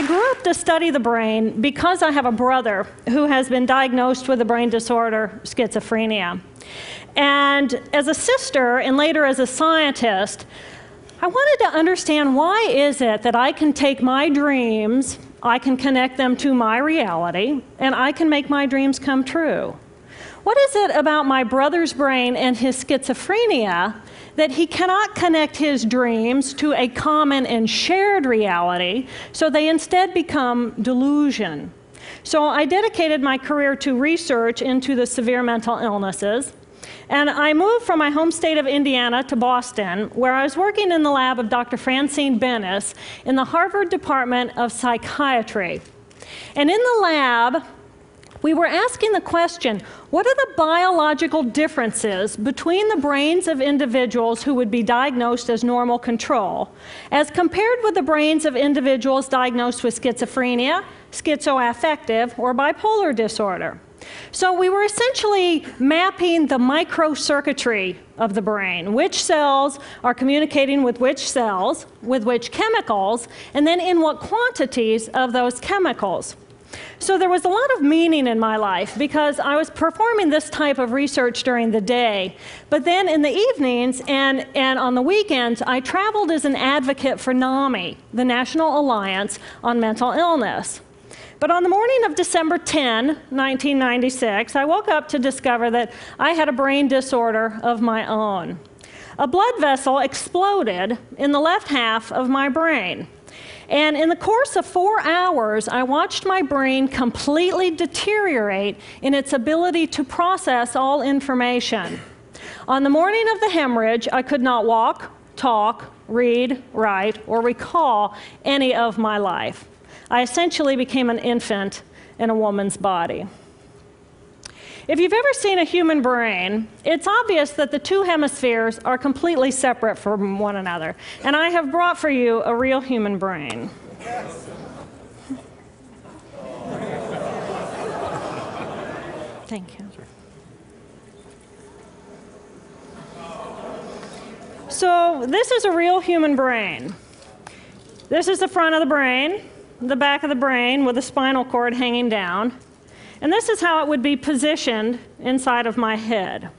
I grew up to study the brain because I have a brother who has been diagnosed with a brain disorder, schizophrenia. And as a sister, and later as a scientist, I wanted to understand why is it that I can take my dreams, I can connect them to my reality, and I can make my dreams come true. What is it about my brother's brain and his schizophrenia that he cannot connect his dreams to a common and shared reality, so they instead become delusion? So I dedicated my career to research into the severe mental illnesses, and I moved from my home state of Indiana to Boston, where I was working in the lab of Dr. Francine Bennis in the Harvard Department of Psychiatry. And in the lab, we were asking the question, what are the biological differences between the brains of individuals who would be diagnosed as normal control, as compared with the brains of individuals diagnosed with schizophrenia, schizoaffective, or bipolar disorder? So we were essentially mapping the microcircuitry of the brain, which cells are communicating with which cells, with which chemicals, and then in what quantities of those chemicals. So there was a lot of meaning in my life because I was performing this type of research during the day, but then in the evenings and on the weekends, I traveled as an advocate for NAMI, the National Alliance on Mental Illness. But on the morning of December 10, 1996, I woke up to discover that I had a brain disorder of my own. A blood vessel exploded in the left half of my brain. And in the course of 4 hours, I watched my brain completely deteriorate in its ability to process all information. On the morning of the hemorrhage, I could not walk, talk, read, write, or recall any of my life. I essentially became an infant in a woman's body. If you've ever seen a human brain, it's obvious that the two hemispheres are completely separate from one another. And I have brought for you a real human brain. Yes. Thank you. So this is a real human brain. This is the front of the brain, the back of the brain with the spinal cord hanging down. And this is how it would be positioned inside of my head.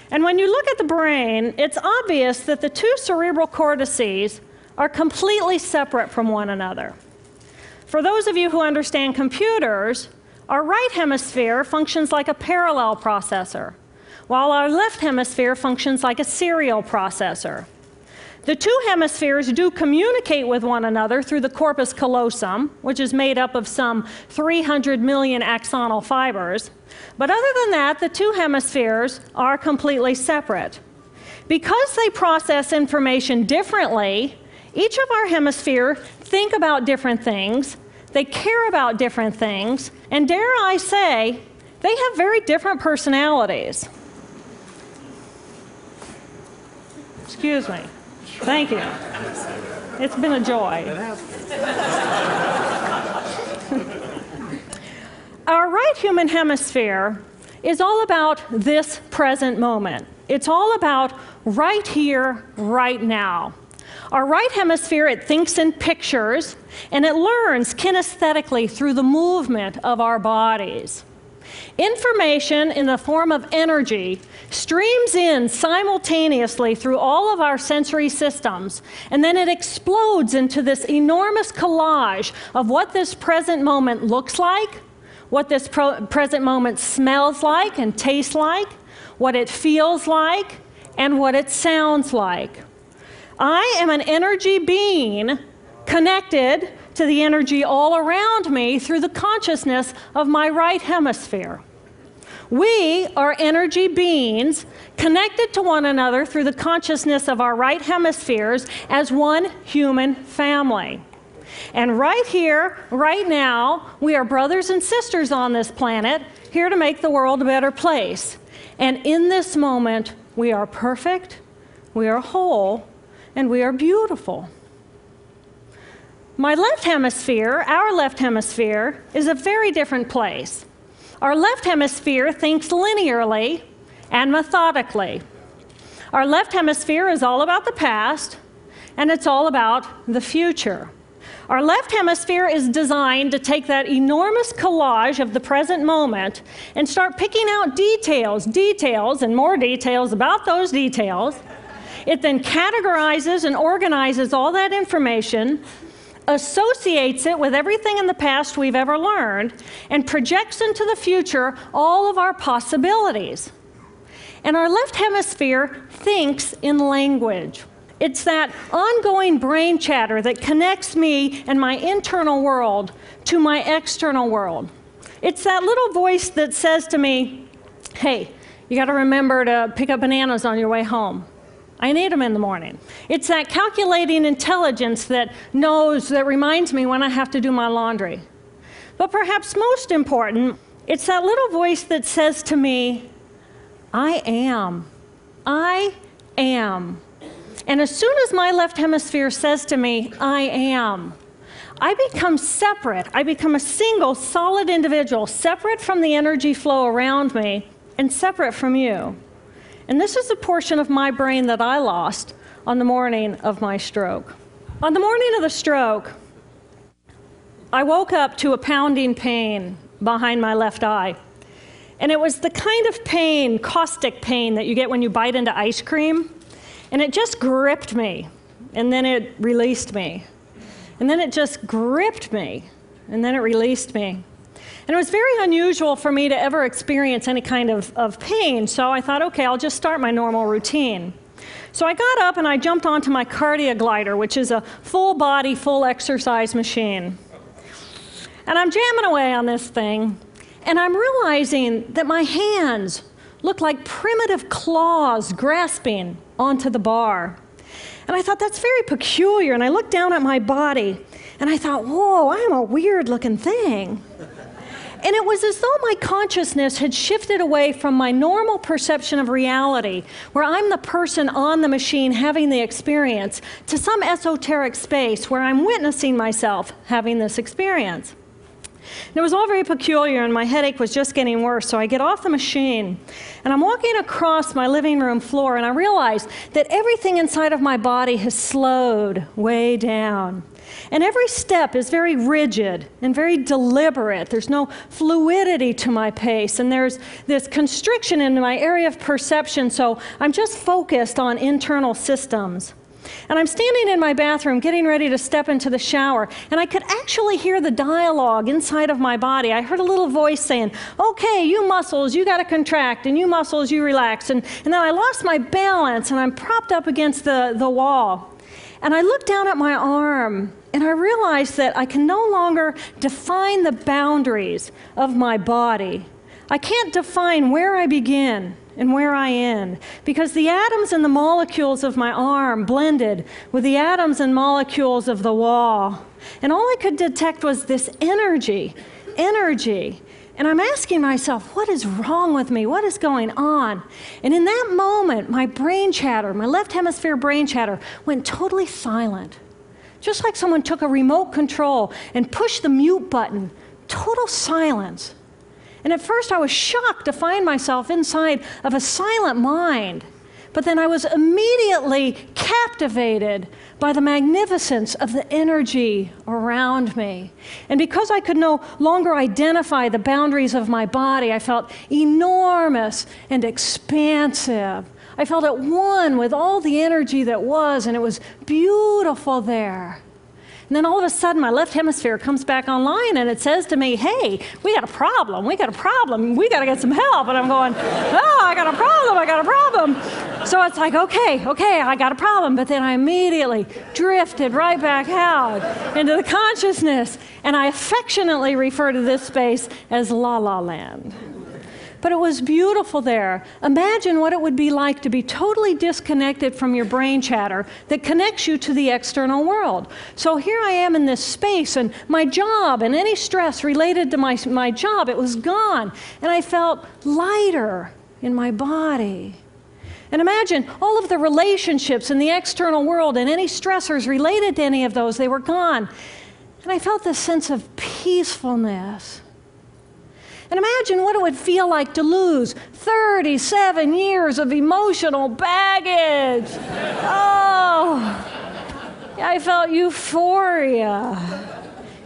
And when you look at the brain, it's obvious that the two cerebral cortices are completely separate from one another. For those of you who understand computers, our right hemisphere functions like a parallel processor, while our left hemisphere functions like a serial processor. The two hemispheres do communicate with one another through the corpus callosum, which is made up of some 300 million axonal fibers. But other than that, the two hemispheres are completely separate. Because they process information differently, each of our hemispheres think about different things, they care about different things, and dare I say, they have very different personalities. Excuse me. Thank you. It's been a joy. Our right human hemisphere is all about this present moment. It's all about right here, right now. Our right hemisphere, it thinks in pictures, and it learns kinesthetically through the movement of our bodies. Information in the form of energy streams in simultaneously through all of our sensory systems, and then it explodes into this enormous collage of what this present moment looks like, what this present moment smells like and tastes like, what it feels like, and what it sounds like. I am an energy being connected to the energy all around me through the consciousness of my right hemisphere. We are energy beings connected to one another through the consciousness of our right hemispheres as one human family. And right here, right now, we are brothers and sisters on this planet, here to make the world a better place. And in this moment, we are perfect, we are whole, and we are beautiful. My left hemisphere, our left hemisphere, is a very different place. Our left hemisphere thinks linearly and methodically. Our left hemisphere is all about the past, and it's all about the future. Our left hemisphere is designed to take that enormous collage of the present moment and start picking out details, and more details about those details. It then categorizes and organizes all that information, associates it with everything in the past we've ever learned, and projects into the future all of our possibilities. And our left hemisphere thinks in language. It's that ongoing brain chatter that connects me and my internal world to my external world. It's that little voice that says to me, hey, you got to remember to pick up bananas on your way home. I need them in the morning. It's that calculating intelligence that reminds me when I have to do my laundry. But perhaps most important, it's that little voice that says to me, I am. I am. And as soon as my left hemisphere says to me, I am, I become separate. I become a single, solid individual, separate from the energy flow around me and separate from you. And this is a portion of my brain that I lost on the morning of my stroke. On the morning of the stroke, I woke up to a pounding pain behind my left eye. And it was the kind of pain, caustic pain, that you get when you bite into ice cream. And it just gripped me, and then it released me. And then it just gripped me, and then it released me. And it was very unusual for me to ever experience any kind of pain, so I thought, okay, I'll just start my normal routine. So I got up and I jumped onto my cardio glider, which is a full body, full exercise machine. And I'm jamming away on this thing, and I'm realizing that my hands look like primitive claws grasping onto the bar. And I thought, that's very peculiar, and I looked down at my body, and I thought, whoa, I'm a weird-looking thing. And it was as though my consciousness had shifted away from my normal perception of reality, where I'm the person on the machine having the experience, to some esoteric space where I'm witnessing myself having this experience. And it was all very peculiar, and my headache was just getting worse, so I get off the machine, and I'm walking across my living room floor, and I realize that everything inside of my body has slowed way down. And every step is very rigid and very deliberate. There's no fluidity to my pace, and there's this constriction in my area of perception, so I'm just focused on internal systems. And I'm standing in my bathroom getting ready to step into the shower, and I could actually hear the dialogue inside of my body. I heard a little voice saying, okay, you muscles, you got to contract, and you muscles, you relax. And then I lost my balance, and I'm propped up against the wall. And I looked down at my arm, and I realized that I can no longer define the boundaries of my body. I can't define where I begin and where I end, because the atoms and the molecules of my arm blended with the atoms and molecules of the wall. And all I could detect was this energy. And I'm asking myself, what is wrong with me? What is going on? And in that moment, my brain chatter, my left hemisphere brain chatter, went totally silent. Just like someone took a remote control and pushed the mute button. Total silence. And at first I was shocked to find myself inside of a silent mind. But then I was immediately captivated by the magnificence of the energy around me. And because I could no longer identify the boundaries of my body, I felt enormous and expansive. I felt at one with all the energy that was, and it was beautiful there. And then all of a sudden, my left hemisphere comes back online, and it says to me, hey, we got a problem, we got to get some help. And I'm going, oh, I got a problem. So it's like, okay, I got a problem. But then I immediately drifted right back out into the consciousness, and I affectionately refer to this space as La La Land. But it was beautiful there. Imagine what it would be like to be totally disconnected from your brain chatter that connects you to the external world. So here I am in this space, and my job and any stress related to my job, it was gone. And I felt lighter in my body. And imagine all of the relationships in the external world and any stressors related to any of those, they were gone. And I felt this sense of peacefulness. And imagine what it would feel like to lose 37 years of emotional baggage. Oh, I felt euphoria.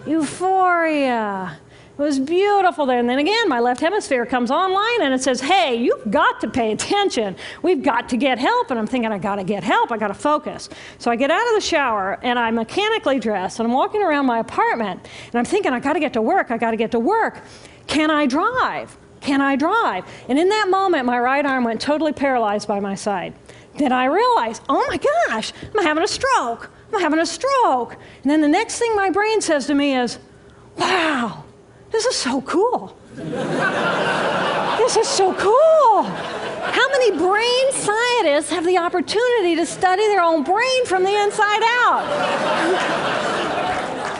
Euphoria. It was beautiful there. And then again, my left hemisphere comes online and it says, hey, you've got to pay attention. We've got to get help. And I'm thinking, I got to get help. I got to focus. So I get out of the shower and I'm mechanically dressed and I'm walking around my apartment and I'm thinking, I got to get to work. I got to get to work. Can I drive? Can I drive? And in that moment, my right arm went totally paralyzed by my side. Then I realized, oh my gosh, I'm having a stroke. I'm having a stroke. And then the next thing my brain says to me is, wow, this is so cool. This is so cool. How many brain scientists have the opportunity to study their own brain from the inside out?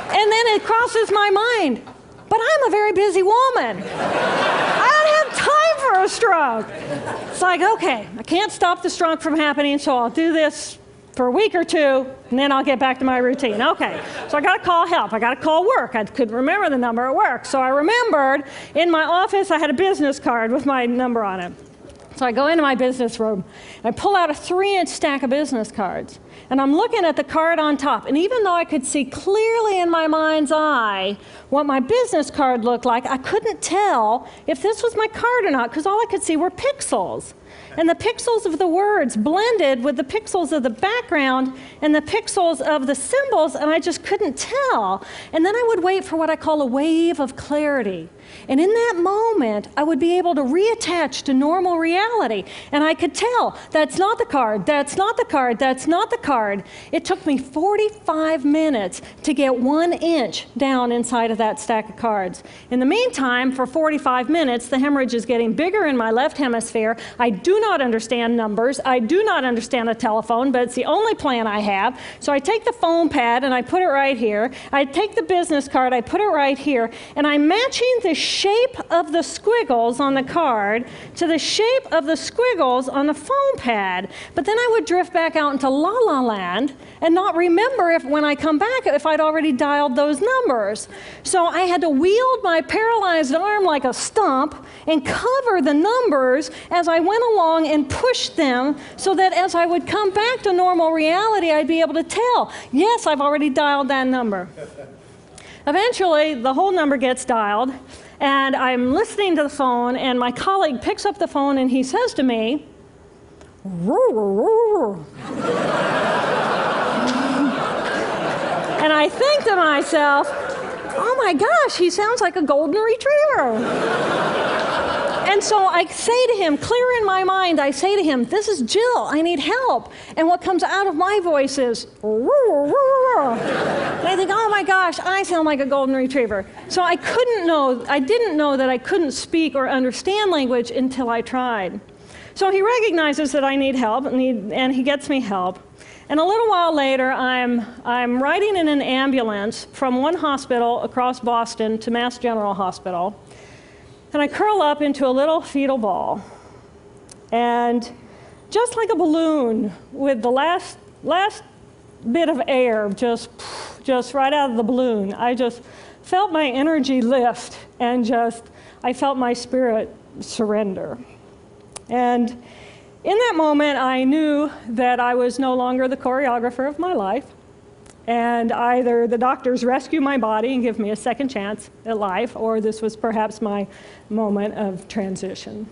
And then it crosses my mind, but I'm a very busy woman. I don't have time for a stroke. It's like, okay, I can't stop the stroke from happening, so I'll do this for a week or two, and then I'll get back to my routine. Okay, so I got to call help. I got to call work. I couldn't remember the number at work. So I remembered in my office I had a business card with my number on it. So I go into my business room, and I pull out a 3-inch stack of business cards. And I'm looking at the card on top. And even though I could see clearly in my mind's eye what my business card looked like, I couldn't tell if this was my card or not, because all I could see were pixels. And the pixels of the words blended with the pixels of the background and the pixels of the symbols, and I just couldn't tell. And then I would wait for what I call a wave of clarity. And in that moment, I would be able to reattach to normal reality. And I could tell, that's not the card, that's not the card, that's not the card. It took me 45 minutes to get 1 inch down inside of that stack of cards. In the meantime, for 45 minutes, the hemorrhage is getting bigger in my left hemisphere. I do not understand numbers. I do not understand a telephone, but it's the only plan I have. So I take the foam pad and I put it right here. I take the business card, I put it right here, and I'm matching the shape of the squiggles on the card to the shape of the squiggles on the foam pad. But then I would drift back out into la la land and not remember if when I come back if I'd already dialed those numbers. So I had to wield my paralyzed arm like a stump and cover the numbers as I went along and push them so that as I would come back to normal reality, I'd be able to tell, yes, I've already dialed that number. Eventually, the whole number gets dialed, and I'm listening to the phone, and my colleague picks up the phone, and he says to me, and I think to myself, oh my gosh, he sounds like a golden retriever. And so I say to him, clear in my mind, I say to him, this is Jill, I need help. And what comes out of my voice is, and I think, oh my gosh, I sound like a golden retriever. So I didn't know that I couldn't speak or understand language until I tried. So he recognizes that I need help, and he gets me help. And a little while later, I'm riding in an ambulance from one hospital across Boston to Mass General Hospital. And I curl up into a little fetal ball. And just like a balloon with the last bit of air just right out of the balloon, I just felt my energy lift and I felt my spirit surrender. And in that moment, I knew that I was no longer the choreographer of my life. And either the doctors rescue my body and give me a second chance at life, or this was perhaps my moment of transition.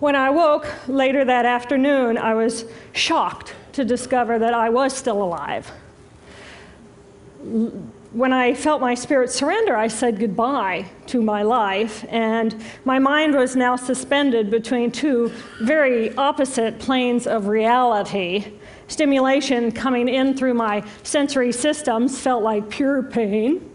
When I woke later that afternoon, I was shocked to discover that I was still alive. When I felt my spirit surrender, I said goodbye to my life, and my mind was now suspended between two very opposite planes of reality. Stimulation coming in through my sensory systems felt like pure pain.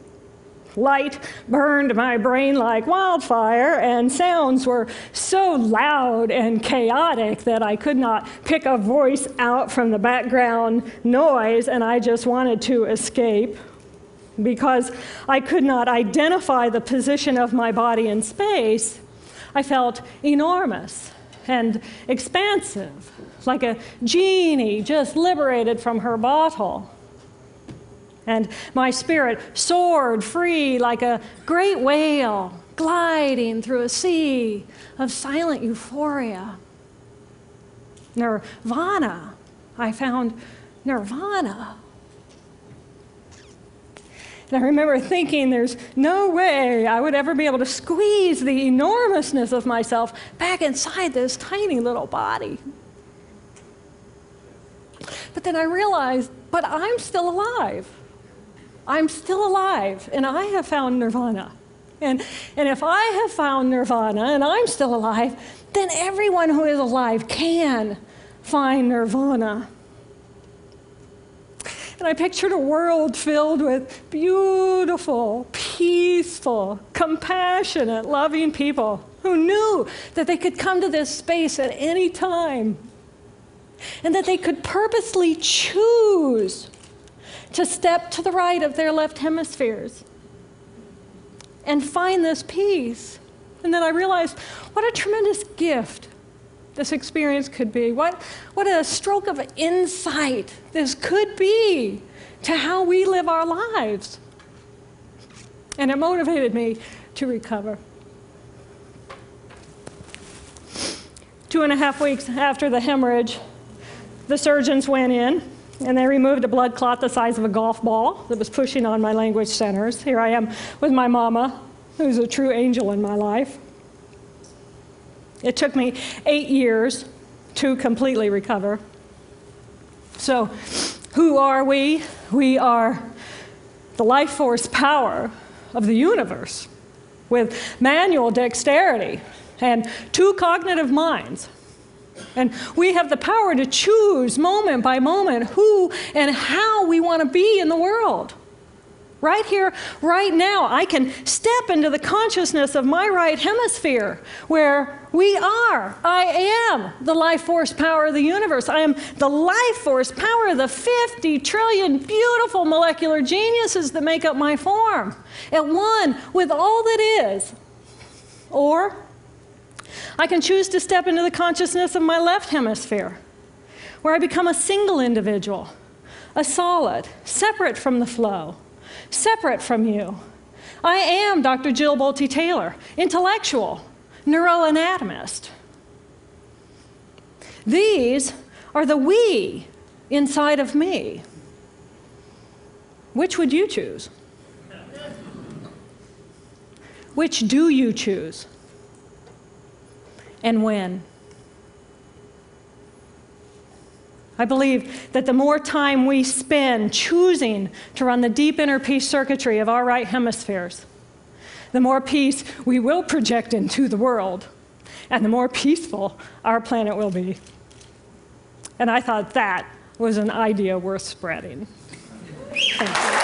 Light burned my brain like wildfire, and sounds were so loud and chaotic that I could not pick a voice out from the background noise, and I just wanted to escape. Because I could not identify the position of my body in space, I felt enormous and expansive, like a genie just liberated from her bottle. And my spirit soared free like a great whale gliding through a sea of silent euphoria. nirvana. I found nirvana. And I remember thinking there's no way I would ever be able to squeeze the enormousness of myself back inside this tiny little body. But then I realized, but I'm still alive. I'm still alive, and I have found nirvana. And if I have found nirvana and I'm still alive, then everyone who is alive can find nirvana. And I pictured a world filled with beautiful, peaceful, compassionate, loving people who knew that they could come to this space at any time and that they could purposely choose to step to the right of their left hemispheres and find this peace. And then I realized what a tremendous gift this experience could be. What a stroke of insight this could be to how we live our lives. And it motivated me to recover. 2.5 weeks after the hemorrhage, the surgeons went in and they removed a blood clot the size of a golf ball that was pushing on my language centers. Here I am with my mama, who's a true angel in my life. It took me 8 years to completely recover. So, who are we? We are the life force power of the universe with manual dexterity and 2 cognitive minds. And we have the power to choose moment by moment who and how we want to be in the world. Right here, right now, I can step into the consciousness of my right hemisphere where we are. I am the life force power of the universe. I am the life force power of the 50 trillion beautiful molecular geniuses that make up my form, at one with all that is. Or I can choose to step into the consciousness of my left hemisphere, where I become a single individual, a solid, separate from the flow, separate from you. I am Dr. Jill Bolte Taylor, intellectual, neuroanatomist. These are the we inside of me. Which would you choose? Which do you choose? And when? I believe that the more time we spend choosing to run the deep inner peace circuitry of our right hemispheres, the more peace we will project into the world, and the more peaceful our planet will be. And I thought that was an idea worth spreading. Thank you.